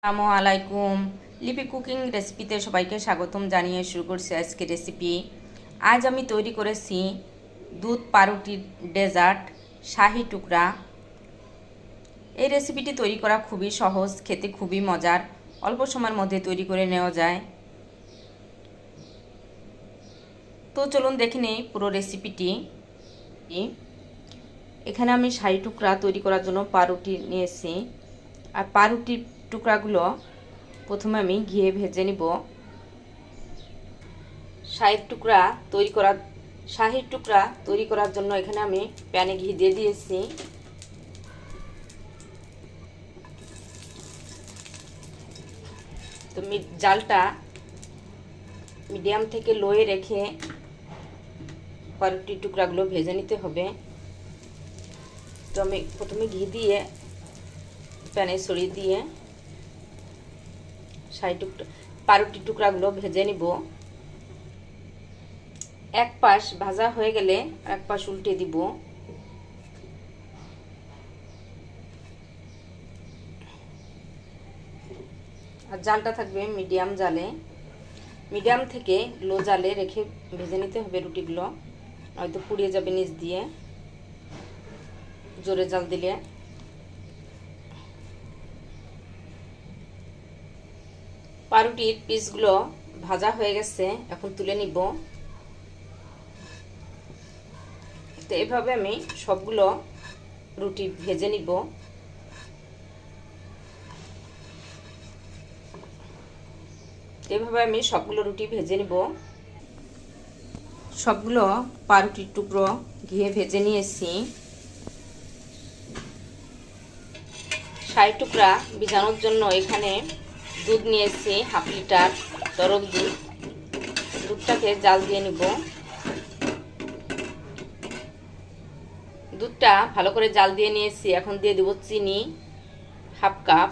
আসসালামু আলাইকুম। লিপি কুকিং রেসিপিতে সবাইকে স্বাগতম জানিয়ে শুরু করছি আজকে রেসিপি। আজ আমি তৈরি করেছি দুধ পাউরুটির ডেজার্ট শাহি টুকরা। এই রেসিপিটি তৈরি করা খুবই সহজ, খেতে খুবই মজার, অল্প সময়ের মধ্যে তৈরি করে নেওয়া যায়। তো চলুন দেখে নেই পুরো রেসিপিটি। এখানে আমি শাহি টুকরা তৈরি করার জন্য পাউরুটি নিয়েছি। আর পাউরুটির টুকরাগুলো প্রথমে আমি ঘিয়ে ভেজে নিব। শাহির টুকরা তৈরি করার জন্য এখানে আমি প্যানে ঘি দিয়ে দিয়েছি। তো জালটা মিডিয়াম থেকে লোয়ে রেখে পাউরুটির টুকরাগুলো ভেজে নিতে হবে। তো আমি প্রথমে ঘি দিয়ে প্যানে ছড়িয়ে দিয়ে পাউরুটির টুকরাগুলো ভেজে নিব। এক পাশ ভাজা হয়ে গেলে এক পাশ উল্টে দিব। আর জালটা থাকবে মিডিয়াম জালে, মিডিয়াম থেকে লো জালে রেখে ভেজে নিতে হবে রুটিগুলো, হয়তো পুড়িয়ে যাবে নিচ দিয়ে জোরে জাল দিলে। পাউরুটির পিসগুলো ভাজা হয়ে গেছে, এখন তুলে নিব। তো এভাবে আমি সবগুলো রুটি ভেজে নিব। এভাবে আমি সবগুলো রুটি ভেজে নিব। সবগুলো পাউরুটির টুকরো ঘিয়ে ভেজে নিয়েছি। শাহি টুকরা ভিজানোর জন্য এখানে দুধ নিয়েছি হাফ লিটার তরল দুধ। দুধটাকে জাল দিয়ে নিব। দুধটা ভালো করে জাল দিয়ে নিয়েছি। এখন দিয়ে দেব চিনি হাফ কাপ।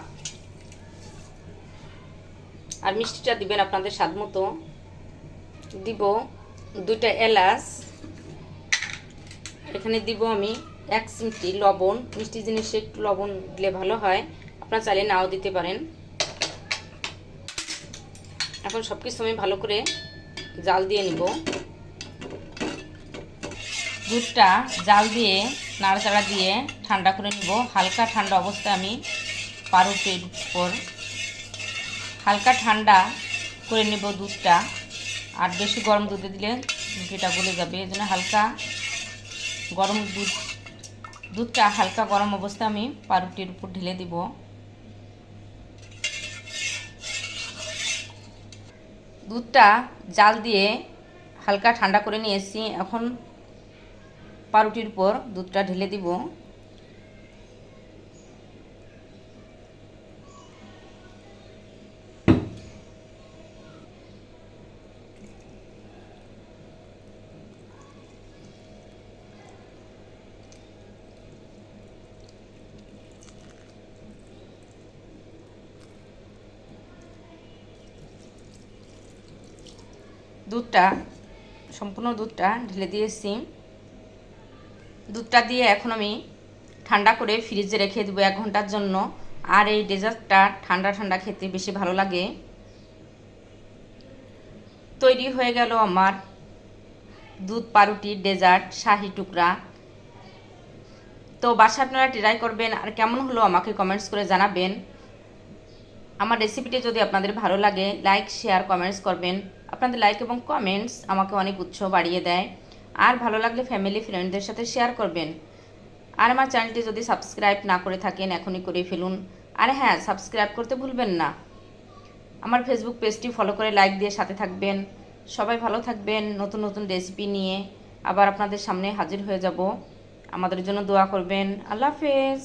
আর মিষ্টিটা দিবেন আপনাদের স্বাদ মতো। দিব 2টা এলাচ। এখানে দিব আমি 1 চিমটি লবণ। মিষ্টি জিনিসে একটু লবণ দিলে ভালো হয়, আপনারা চাইলে নাও দিতে পারেন। এখন সবকিছু আমি ভালো করে জাল দিয়ে নিব। দুধটা জাল দিয়ে নাড়াচাড়া দিয়ে ঠান্ডা করে নিব। হালকা ঠান্ডা অবস্থায় আমি পাউরুটির উপর হালকা ঠান্ডা করে নিব দুধটা। আর বেশি গরম দুধে দিলে রুটিটা গলে যাবে, এই জন্য হালকা গরম দুধটা হালকা গরম অবস্থায় আমি পাউরুটির উপর ঢেলে দিব। দুধটা জাল দিয়ে হালকা ঠান্ডা করে নিয়েছি। এখন পাউরুটির উপর দুধটা ঢেলে দিব। সম্পূর্ণ দুধটা ঢেলে দিয়েছি। দুধটা দিয়ে এখন আমি ঠান্ডা করে ফ্রিজে রেখে দেবো 1 ঘন্টার জন্য। আর এই ডেজার্টটা ঠান্ডা ঠান্ডা খেতে বেশি ভালো লাগে। তৈরি হয়ে গেল আমার দুধ পাউরুটির ডেজার্ট শাহি টুকরা। তো বাসায় আপনারা ট্রাই করবেন, আর কেমন হলো আমাকে কমেন্টস করে জানাবেন। আমার রেসিপিটি যদি আপনাদের ভালো লাগে লাইক শেয়ার কমেন্টস করবেন। আপনাদের লাইক এবং কমেন্টস আমাকে অনেক উৎসাহ বাড়িয়ে দেয়। আর ভালো লাগলে ফ্যামিলি ফ্রেন্ডদের সাথে শেয়ার করবেন। আর আমার চ্যানেলটি যদি সাবস্ক্রাইব না করে থাকেন এখনই করে ফেলুন। আর হ্যাঁ, সাবস্ক্রাইব করতে ভুলবেন না। আমার ফেসবুক পেজটি ফলো করে লাইক দিয়ে সাথে থাকবেন। সবাই ভালো থাকবেন। নতুন নতুন রেসিপি নিয়ে আবার আপনাদের সামনে হাজির হয়ে যাব। আমাদের জন্য দোয়া করবেন। আল্লাহ হাফেজ।